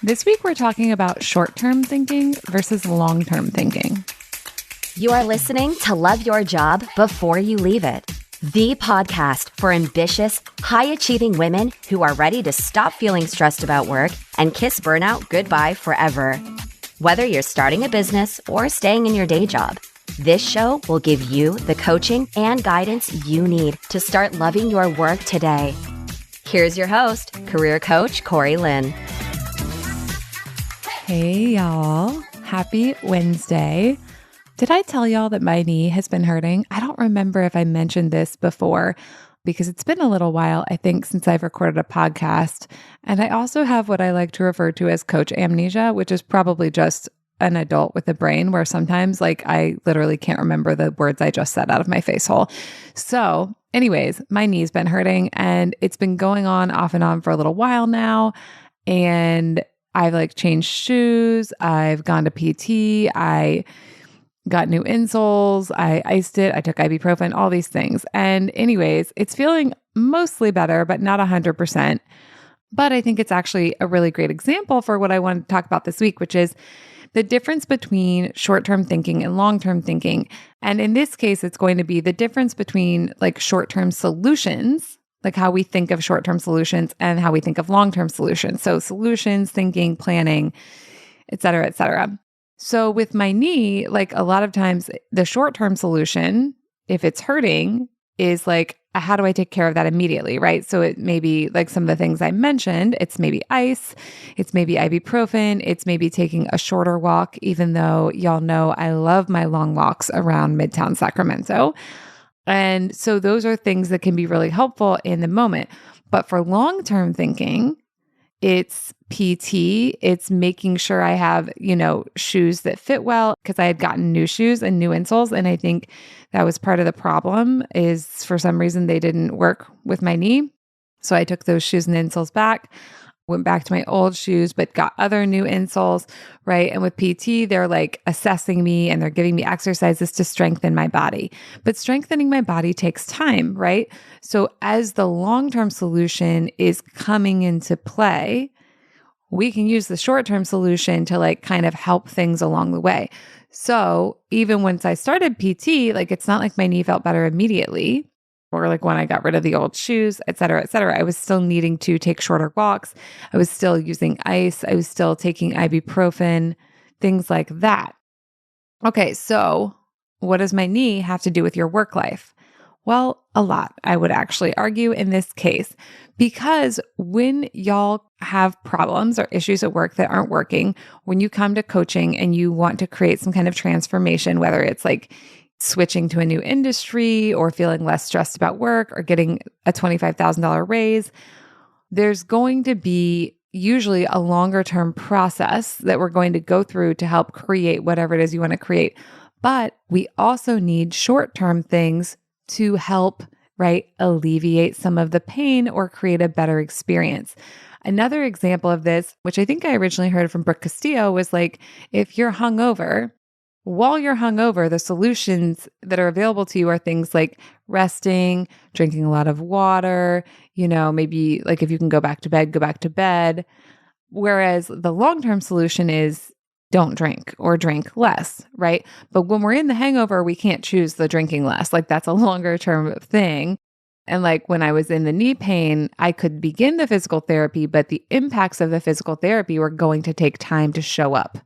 This week, we're talking about short-term thinking versus long-term thinking. You are listening to Love Your Job Before You Leave It, the podcast for ambitious, high-achieving women who are ready to stop feeling stressed about work and kiss burnout goodbye forever. Whether you're starting a business or staying in your day job, this show will give you the coaching and guidance you need to start loving your work today. Here's your host, career coach Corey Lynn. Hey, y'all. Happy Wednesday. Did I tell y'all that my knee has been hurting? I don't remember if I mentioned this before because it's been a little while, I think, since I've recorded a podcast. And I also have what I like to refer to as coach amnesia, which is probably just an adult with a brain where sometimes I literally can't remember the words I just said out of my face hole. So anyways, my knee's been hurting and it's been going on off and on for a little while now. And I've changed shoes. I've gone to PT. I got new insoles. I iced it. I took ibuprofen, all these things. And anyways, it's feeling mostly better, but not 100%. But I think it's actually a really great example for what I want to talk about this week, which is the difference between short-term thinking and long-term thinking. And in this case, it's going to be the difference between short-term solutions, like how we think of short-term solutions and how we think of long-term solutions. So solutions, thinking, planning, et cetera, et cetera. So with my knee, a lot of times the short-term solution, if it's hurting, is how do I take care of that immediately, right? So it may be some of the things I mentioned. It's maybe ice, it's maybe ibuprofen, it's maybe taking a shorter walk, even though y'all know I love my long walks around Midtown Sacramento. And so those are things that can be really helpful in the moment. But for long-term thinking, it's PT, it's making sure I have, shoes that fit well, because I had gotten new shoes and new insoles. And I think that was part of the problem is for some reason they didn't work with my knee. So I took those shoes and insoles back, went back to my old shoes, but got other new insoles, right? And with PT, they're assessing me and they're giving me exercises to strengthen my body. But strengthening my body takes time, right? So as the long-term solution is coming into play, we can use the short-term solution to kind of help things along the way. So even once I started PT, it's not like my knee felt better immediately, or when I got rid of the old shoes, et cetera, I was still needing to take shorter walks. I was still using ice. I was still taking ibuprofen, things like that. Okay, so what does my knee have to do with your work life? Well, a lot, I would actually argue in this case, because when y'all have problems or issues at work that aren't working, when you come to coaching and you want to create some kind of transformation, whether it's switching to a new industry or feeling less stressed about work or getting a $25,000 raise, there's going to be usually a longer term process that we're going to go through to help create whatever it is you want to create. But we also need short-term things to help, alleviate some of the pain or create a better experience. Another example of this, which I think I originally heard from Brooke Castillo, was if you're hungover, while you're hungover, the solutions that are available to you are things like resting, drinking a lot of water, maybe if you can go back to bed, go back to bed. Whereas the long-term solution is don't drink or drink less, right? But when we're in the hangover, we can't choose the drinking less. That's a longer term thing. And when I was in the knee pain, I could begin the physical therapy, but the impacts of the physical therapy were going to take time to show up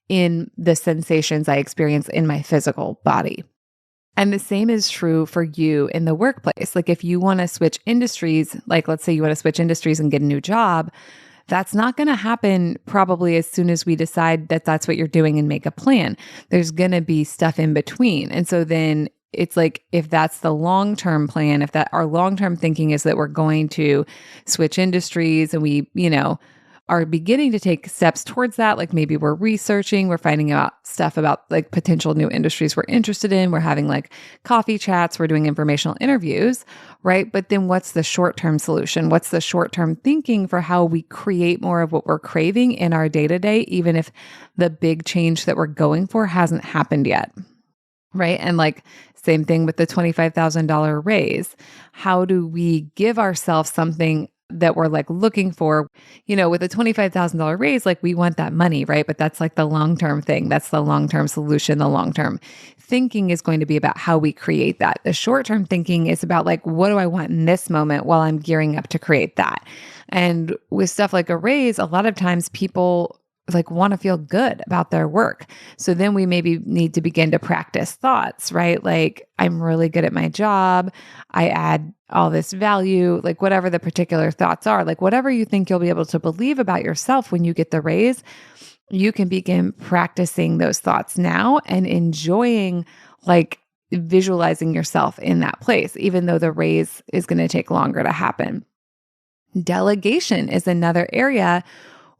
in the sensations I experience in my physical body. And the same is true for you in the workplace. If you want to switch industries, let's say you want to switch industries and get a new job, that's not going to happen probably as soon as we decide that that's what you're doing and make a plan. There's going to be stuff in between. And so then it's if that's the long-term plan, if that our long-term thinking is that we're going to switch industries and we, are beginning to take steps towards that. Maybe we're researching, we're finding out stuff about potential new industries we're interested in. We're having coffee chats, we're doing informational interviews, right? But then what's the short-term solution? What's the short-term thinking for how we create more of what we're craving in our day-to-day, even if the big change that we're going for hasn't happened yet? Right. And same thing with the $25,000 raise. How do we give ourselves something that we're like looking for. With a $25,000 raise, like we want that money, right? But that's like the long-term thing. That's the long-term solution. The long-term thinking is going to be about how we create that. The short-term thinking is about like, what do I want in this moment while I'm gearing up to create that? And with stuff like a raise, a lot of times people like want to feel good about their work. So then we maybe need to begin to practice thoughts, right? Like, I'm really good at my job. I add all this value, like whatever the particular thoughts are, like whatever you think you'll be able to believe about yourself when you get the raise, you can begin practicing those thoughts now and enjoying like visualizing yourself in that place, even though the raise is going to take longer to happen. Delegation is another area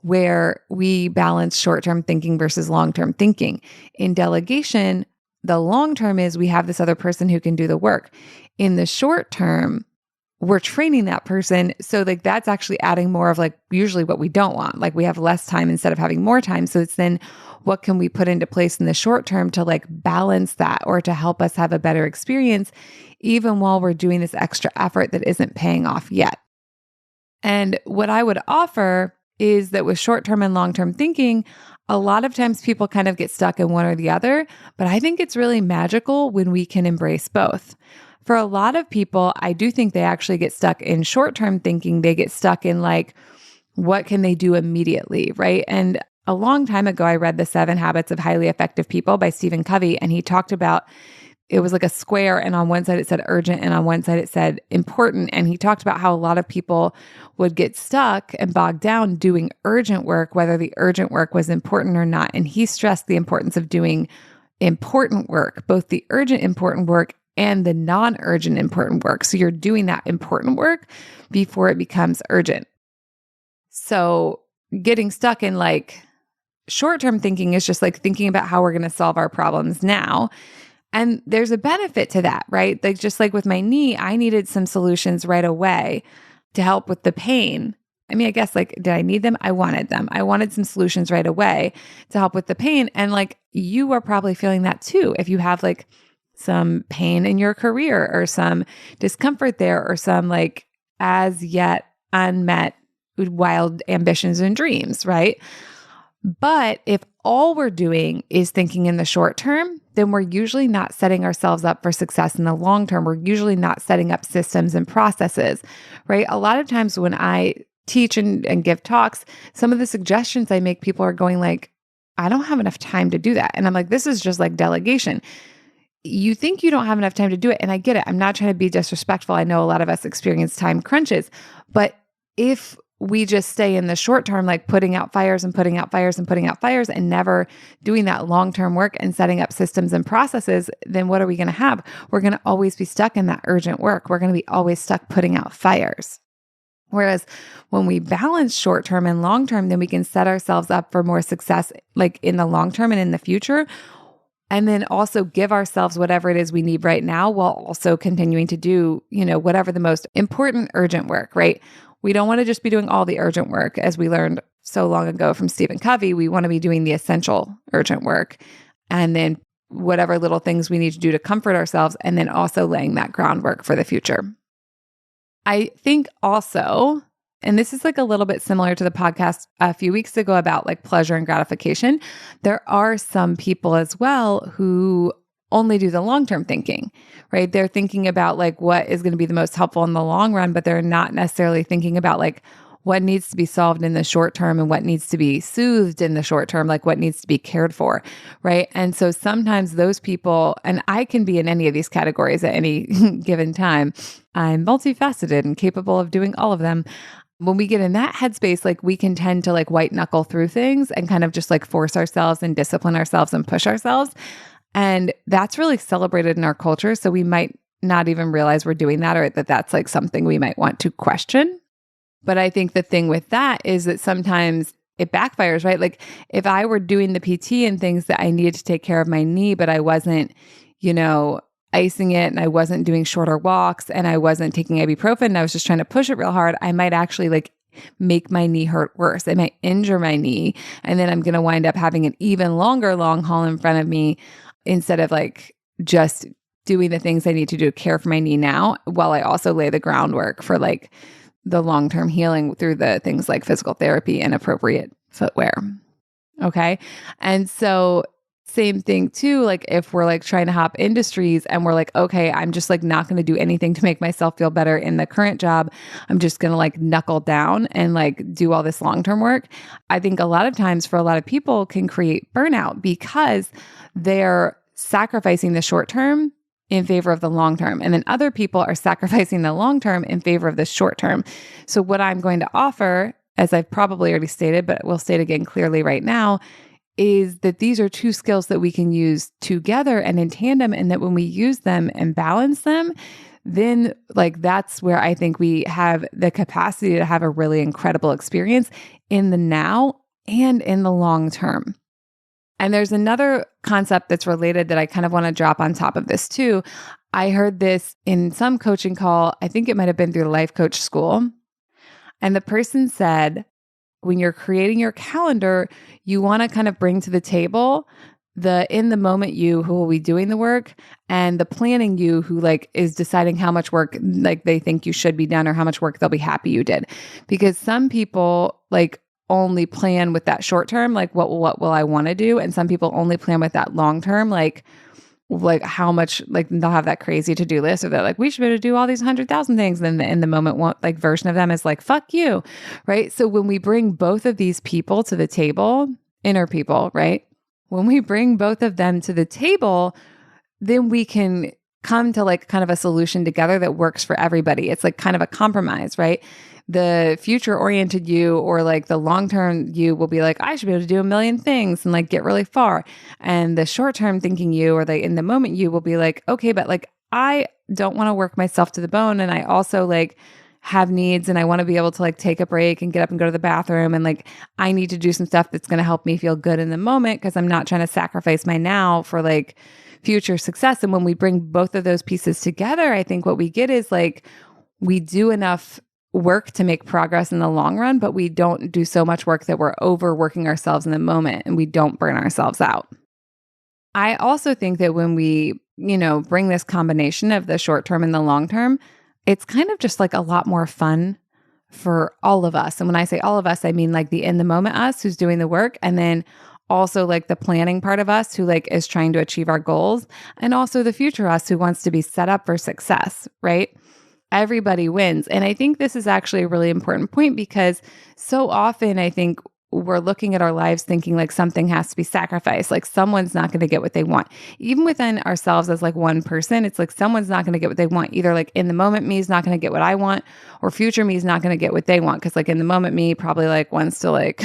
where we balance short-term thinking versus long-term thinking. In delegation, the long term is we have this other person who can do the work. In the short term, we're training that person. So like that's actually adding more of like usually what we don't want. Like we have less time instead of having more time. So it's then what can we put into place in the short term to like balance that or to help us have a better experience, even while we're doing this extra effort that isn't paying off yet. And what I would offer is that with short-term and long-term thinking, a lot of times people kind of get stuck in one or the other, but I think it's really magical when we can embrace both. For a lot of people, I do think they actually get stuck in short-term thinking. They get stuck in like, what can they do immediately, right? And a long time ago, I read The 7 Habits of Highly Effective People by Stephen Covey, and he talked about it was like a square, and on one side it said urgent, and on one side it said important. And he talked about how a lot of people would get stuck and bogged down doing urgent work, whether the urgent work was important or not. And he stressed the importance of doing important work, both the urgent important work and the non-urgent important work. So you're doing that important work before it becomes urgent. So getting stuck in like short-term thinking is just like thinking about how we're going to solve our problems now. And there's a benefit to that, right? Like just like with my knee, I needed some solutions right away to help with the pain. I mean, I guess like, did I need them? I wanted them. I wanted some solutions right away to help with the pain. And like, you are probably feeling that too. If you have like some pain in your career or some discomfort there or some like as yet unmet wild ambitions and dreams, right? But if all we're doing is thinking in the short term, then we're usually not setting ourselves up for success in the long term. We're usually not setting up systems and processes, right? A lot of times when I teach and give talks, some of the suggestions I make, people are going like, I don't have enough time to do that. And I'm like, this is just like delegation. You think you don't have enough time to do it. And I get it. I'm not trying to be disrespectful. I know a lot of us experience time crunches, but if we just stay in the short term, like putting out fires and putting out fires and putting out fires and never doing that long-term work and setting up systems and processes, then what are we going to have? We're going to always be stuck in that urgent work. We're going to be always stuck putting out fires. Whereas when we balance short-term and long-term, then we can set ourselves up for more success, like in the long term and in the future. And then also give ourselves whatever it is we need right now while also continuing to do, whatever the most important urgent work, right? We don't want to just be doing all the urgent work, as we learned so long ago from Stephen Covey. We want to be doing the essential urgent work and then whatever little things we need to do to comfort ourselves, and then also laying that groundwork for the future. I think also, and this is like a little bit similar to the podcast a few weeks ago about like pleasure and gratification, there are some people as well who only do the long-term thinking, right? They're thinking about like what is going to be the most helpful in the long run, but they're not necessarily thinking about like what needs to be solved in the short term and what needs to be soothed in the short term, like what needs to be cared for, right? And so sometimes those people, and I can be in any of these categories at any given time, I'm multifaceted and capable of doing all of them. When we get in that headspace, like we can tend to like white knuckle through things and kind of just like force ourselves and discipline ourselves and push ourselves. And that's really celebrated in our culture. So we might not even realize we're doing that, or that that's like something we might want to question. But I think the thing with that is that sometimes it backfires, right? Like if I were doing the PT and things that I needed to take care of my knee, but I wasn't, icing it, and I wasn't doing shorter walks, and I wasn't taking ibuprofen, and I was just trying to push it real hard, I might actually like make my knee hurt worse. I might injure my knee. And then I'm going to wind up having an even longer long haul in front of me, instead of like just doing the things I need to do to care for my knee now, while I also lay the groundwork for like the long-term healing through the things like physical therapy and appropriate footwear. Okay. And so same thing too, like if we're like trying to hop industries and we're like, okay, I'm just like not going to do anything to make myself feel better in the current job. I'm just going to like knuckle down and like do all this long-term work. I think a lot of times for a lot of people can create burnout because they're sacrificing the short term in favor of the long term. And then other people are sacrificing the long term in favor of the short term. So what I'm going to offer, as I've probably already stated, but we'll state again clearly right now, is that these are two skills that we can use together and in tandem, and that when we use them and balance them, then like that's where I think we have the capacity to have a really incredible experience in the now and in the long term. And there's another concept that's related that I kind of want to drop on top of this too. I heard this in some coaching call. I think it might have been through the life coach school. And the person said, when you're creating your calendar, you want to kind of bring to the table the in the moment you who will be doing the work and the planning you who like is deciding how much work like they think you should be done or how much work they'll be happy you did. Because some people like only plan with that short term, like what will I want to do? And some people only plan with that long term, like how much, like they'll have that crazy to-do list or they're like, we should be able to do all these 100,000 things. And then the in the moment one like version of them is like, fuck you. Right. So when we bring both of these people to the table, inner people, right? When we bring both of them to the table, then we can come to like kind of a solution together that works for everybody. It's like kind of a compromise, right? The future oriented you or like the long term you will be like, I should be able to do a million things and like get really far. And the short term thinking you or the in the moment you will be like, okay, but like I don't want to work myself to the bone. And I also like have needs and I want to be able to like take a break and get up and go to the bathroom. And like I need to do some stuff that's going to help me feel good in the moment because I'm not trying to sacrifice my now for like future success. And when we bring both of those pieces together, I think what we get is like we do enough work to make progress in the long run, but we don't do so much work that we're overworking ourselves in the moment and we don't burn ourselves out. I also think that when we, bring this combination of the short term and the long term, it's kind of just like a lot more fun for all of us. And when I say all of us, I mean like the in the moment us who's doing the work, and then also like the planning part of us who like is trying to achieve our goals, and also the future us who wants to be set up for success, right? Everybody wins. And I think this is actually a really important point because so often I think we're looking at our lives thinking like something has to be sacrificed, like someone's not going to get what they want. Even within ourselves as like one person, it's like someone's not going to get what they want. Either like in the moment me is not going to get what I want, or future me is not going to get what they want. Because like in the moment me probably like wants to like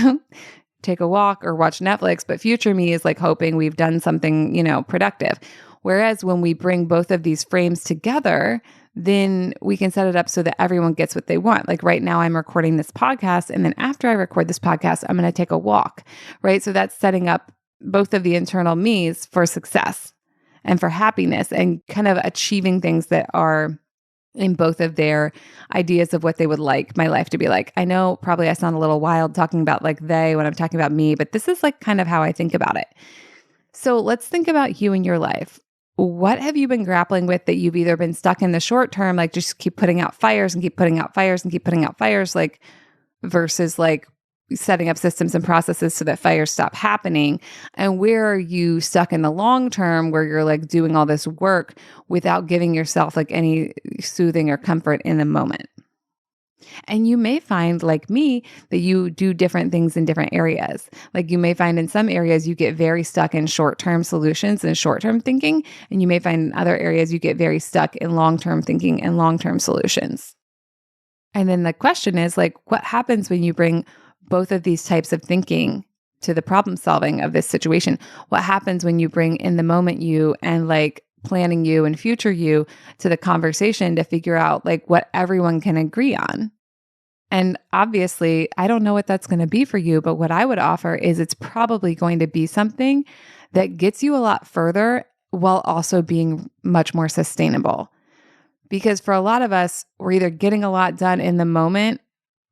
take a walk or watch Netflix, but future me is like hoping we've done something, productive. Whereas when we bring both of these frames together, then we can set it up so that everyone gets what they want. Like right now I'm recording this podcast, and then after I record this podcast, I'm going to take a walk, right? So that's setting up both of the internal me's for success and for happiness and kind of achieving things that are in both of their ideas of what they would like my life to be like. I know probably I sound a little wild talking about like they when I'm talking about me, but this is like kind of how I think about it. So let's think about you and your life. What have you been grappling with that you've either been stuck in the short term, like just keep putting out fires and keep putting out fires and keep putting out fires, like versus like setting up systems and processes so that fires stop happening? And where are you stuck in the long term where you're like doing all this work without giving yourself like any soothing or comfort in the moment? And you may find, like me, that you do different things in different areas. Like you may find in some areas you get very stuck in short-term solutions and short-term thinking. And you may find in other areas you get very stuck in long-term thinking and long-term solutions. And then the question is like, what happens when you bring both of these types of thinking to the problem solving of this situation? What happens when you bring in the moment you and like planning you and future you to the conversation to figure out like what everyone can agree on? And obviously, I don't know what that's going to be for you, but what I would offer is it's probably going to be something that gets you a lot further while also being much more sustainable. Because for a lot of us, we're either getting a lot done in the moment,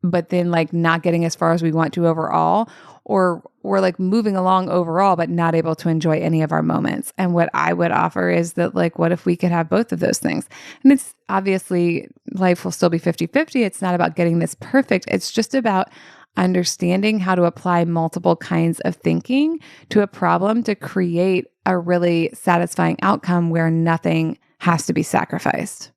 but then like not getting as far as we want to overall, or we're like moving along overall, but not able to enjoy any of our moments. And what I would offer is that, like, what if we could have both of those things? And it's obviously life will still be 50-50. It's not about getting this perfect. It's just about understanding how to apply multiple kinds of thinking to a problem to create a really satisfying outcome where nothing has to be sacrificed.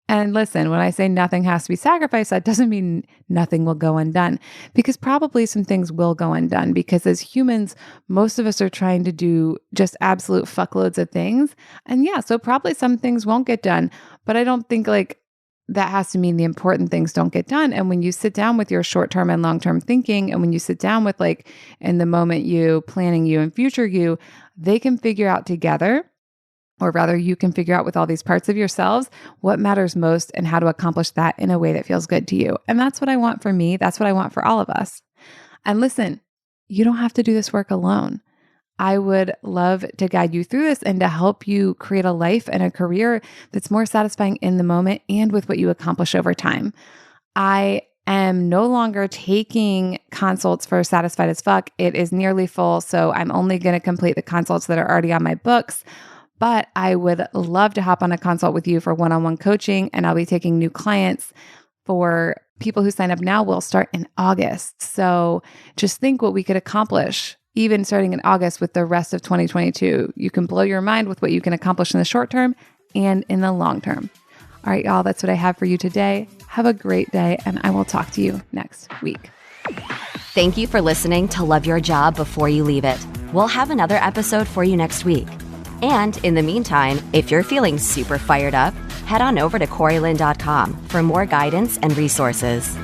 And listen, when I say nothing has to be sacrificed, that doesn't mean nothing will go undone, because probably some things will go undone, because as humans, most of us are trying to do just absolute fuckloads of things. And yeah, so probably some things won't get done, but I don't think like that has to mean the important things don't get done. And when you sit down with your short-term and long-term thinking, and when you sit down with like in the moment you, planning you, and future you, they can figure out together, or rather you can figure out with all these parts of yourselves what matters most and how to accomplish that in a way that feels good to you. And that's what I want for me. That's what I want for all of us. And listen, you don't have to do this work alone. I would love to guide you through this and to help you create a life and a career that's more satisfying in the moment and with what you accomplish over time. I am no longer taking consults for Satisfied as Fuck. It is nearly full, so I'm only going to complete the consults that are already on my books. But I would love to hop on a consult with you for one-on-one coaching, and I'll be taking new clients. For people who sign up now, will start in August. So just think what we could accomplish, even starting in August with the rest of 2022. You can blow your mind with what you can accomplish in the short term and in the long term. All right, y'all, that's what I have for you today. Have a great day, and I will talk to you next week. Thank you for listening to Love Your Job Before You Leave It. We'll have another episode for you next week. And in the meantime, if you're feeling super fired up, head on over to CoreyLynn.com for more guidance and resources.